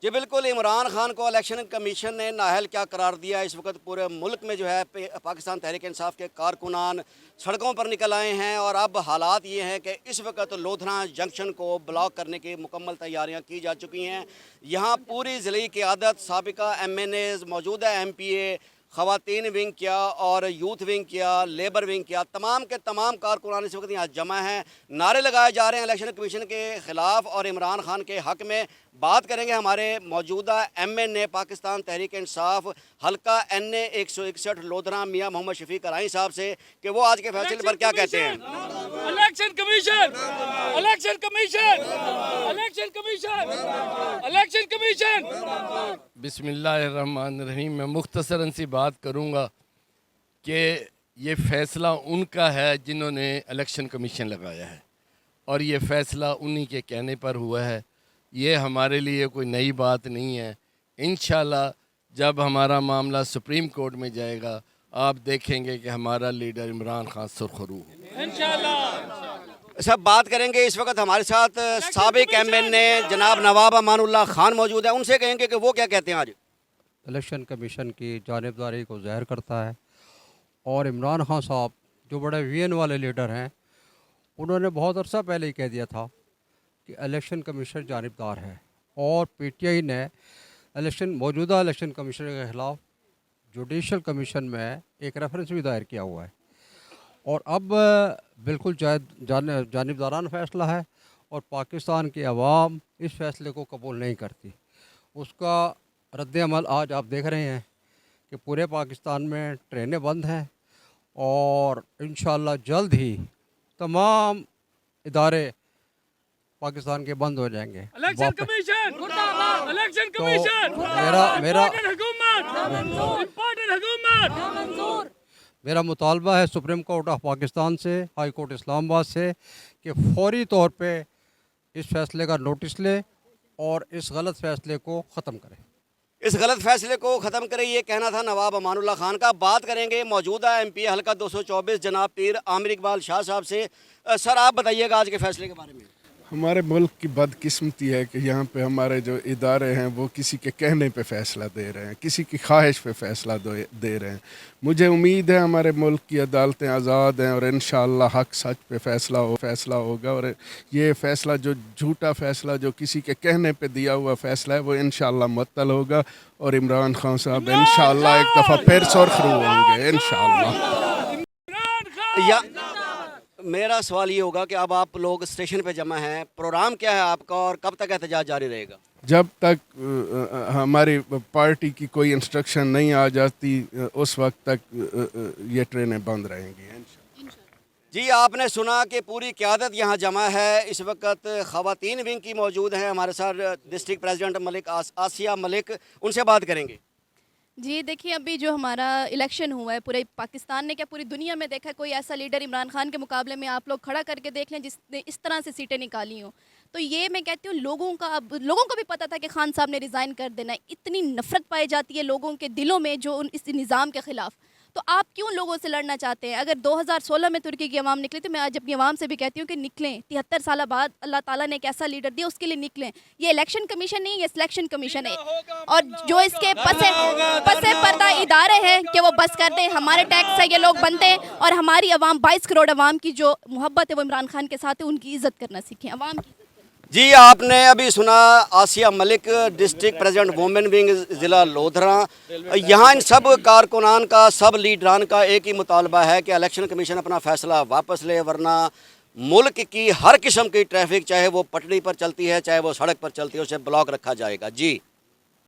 جی بالکل، عمران خان کو election commission نے نااہل کیا قرار دیا. اس وقت پورے ملک میں جو ہے پاکستان تحریک انصاف کے کارکنان سڑکوں پر نکل آئے ہیں، اور اب حالات یہ ہیں کہ اس وقت لودھنا جنکشن کو بلاک کرنے کی مکمل تیاریاں کی جا چکی ہیں. یہاں پوری ضلعی قیادت، سابقہ ایم این ایز، موجودہ ایم پی اے، خواتین ونگ کیا اور یوتھ ونگ کیا، لیبر ونگ کیا، تمام کے تمام کارکنان اس وقت یہاں جمع ہیں. نعرے لگائے جا رہے ہیں الیکشن کمیشن کے خلاف اور عمران خان کے حق میں. بات کریں گے ہمارے موجودہ ایم این اے پاکستان تحریک انصاف حلقہ این اے 161 لودھنا میاں محمد شفیق کرائیں صاحب سے کہ وہ آج کے فیصلے پر کیا کہتے ہیں. Election commission, election commission, election commission, election commission. بسم اللہ الرحمن الرحیم. میں مختصراً سی بات کروں گا کہ یہ فیصلہ ان کا ہے جنہوں نے الیکشن کمیشن لگایا ہے، اور یہ فیصلہ انہی کے کہنے پر ہوا ہے. یہ ہمارے لیے کوئی نئی بات نہیں ہے. انشاءاللہ جب ہمارا معاملہ سپریم کورٹ میں جائے گا آپ دیکھیں گے کہ ہمارا لیڈر عمران خان سرخرو ہے انشاءاللہ. سب بات کریں گے. اس وقت ہمارے ساتھ سابق ایم این اے جناب نواب امان اللہ خان موجود ہیں. ان سے کہیں گے کہ وہ کیا کہتے ہیں آج. الیکشن کمیشن کی جانبداری کو ظاہر کرتا ہے، اور عمران خان صاحب جو بڑے وی این والے لیڈر ہیں انہوں نے بہت عرصہ پہلے ہی کہہ دیا تھا کہ الیکشن کمیشن جانبدار ہے، اور پی ٹی آئی نے موجودہ الیکشن کمیشن کے خلاف جوڈیشل کمیشن میں ایک ریفرنس بھی دائر کیا ہوا ہے. اور اب بالکل جانبدارانہ فیصلہ ہے، اور پاکستان کی عوام اس فیصلے کو قبول نہیں کرتی. اس کا رد عمل آج آپ دیکھ رہے ہیں کہ پورے پاکستان میں ٹرینیں بند ہیں، اور انشاءاللہ جلد ہی تمام ادارے پاکستان کے بند ہو جائیں گے. الیکشن کمیشن، الیکشن تو کمیشن، میرا مطالبہ ہے سپریم کورٹ آف پاکستان سے، ہائی کورٹ اسلام آباد سے، کہ فوری طور پہ اس فیصلے کا نوٹس لے اور اس غلط فیصلے کو ختم کرے. اس غلط فیصلے کو ختم کرے، یہ کہنا تھا نواب امان اللہ خان کا. بات کریں گے موجودہ ایم پی حلقہ 224 جناب پیر عامر اقبال شاہ صاحب سے. سر آپ بتائیے گا آج کے فیصلے کے بارے میں. ہمارے ملک کی بدقسمتی ہے کہ یہاں پہ ہمارے جو ادارے ہیں وہ کسی کے کہنے پہ فیصلہ دے رہے ہیں، کسی کی خواہش پہ فیصلہ دے رہے ہیں. مجھے امید ہے ہمارے ملک کی عدالتیں آزاد ہیں، اور انشاءاللہ حق سچ پہ فیصلہ ہوگا. اور یہ فیصلہ جو جھوٹا فیصلہ جو کسی کے کہنے پہ دیا ہوا فیصلہ ہے وہ انشاءاللہ معطل ہوگا، اور عمران خان صاحب انشاءاللہ ایک دفعہ پھر سرخرو ہوں گے انشاءاللہ. یا میرا سوال یہ ہوگا کہ اب آپ لوگ اسٹیشن پہ جمع ہیں، پروگرام کیا ہے آپ کا اور کب تک احتجاج جاری رہے گا؟ جب تک ہماری پارٹی کی کوئی انسٹرکشن نہیں آ جاتی اس وقت تک یہ ٹرینیں بند رہیں گی. جی آپ نے سنا کہ پوری قیادت یہاں جمع ہے. اس وقت خواتین ونگ کی موجود ہیں ہمارے ساتھ ڈسٹرکٹ پریزیڈنٹ ملک آسیہ ملک. ان سے بات کریں گے. جی دیکھیے، ابھی جو ہمارا الیکشن ہوا ہے پورے پاکستان نے کیا پوری دنیا میں دیکھا ہے، کوئی ایسا لیڈر عمران خان کے مقابلے میں آپ لوگ کھڑا کر کے دیکھ لیں جس نے اس طرح سے سیٹیں نکالی ہوں. تو یہ میں کہتی ہوں لوگوں کو بھی پتہ تھا کہ خان صاحب نے ریزائن کر دینا ہے. اتنی نفرت پائی جاتی ہے لوگوں کے دلوں میں جو اس نظام کے خلاف. تو آپ کیوں لوگوں سے لڑنا چاہتے ہیں؟ اگر 2016 میں ترکی کی عوام نکلی تو میں آج اپنی عوام سے بھی کہتی ہوں کہ نکلیں. 73 سالہ بعد اللہ تعالیٰ نے ایک ایسا لیڈر دیا، اس کے لیے نکلیں. یہ الیکشن کمیشن نہیں، یہ سلیکشن کمیشن ہے، اور جو اس کے پسے پردہ ادارے ہیں کہ وہ بس کر دیں. ہمارے ٹیکس ہے یہ لوگ بنتے ہیں، اور ہماری عوام 22 کروڑ عوام کی جو محبت ہے وہ عمران خان کے ساتھ ہے. ان کی عزت کرنا سیکھیں، عوام کی. جی آپ نے ابھی سنا آسیہ ملک ڈسٹرکٹ پریزیڈنٹ وومن ونگ ضلع لودھنا. یہاں ان سب کارکنان کا، سب لیڈران کا ایک ہی مطالبہ ہے کہ الیکشن کمیشن اپنا فیصلہ واپس لے، ورنہ ملک کی ہر قسم کی ٹریفک، چاہے وہ پٹڑی پر چلتی ہے چاہے وہ سڑک پر چلتی ہے، اسے بلاک رکھا جائے گا. جی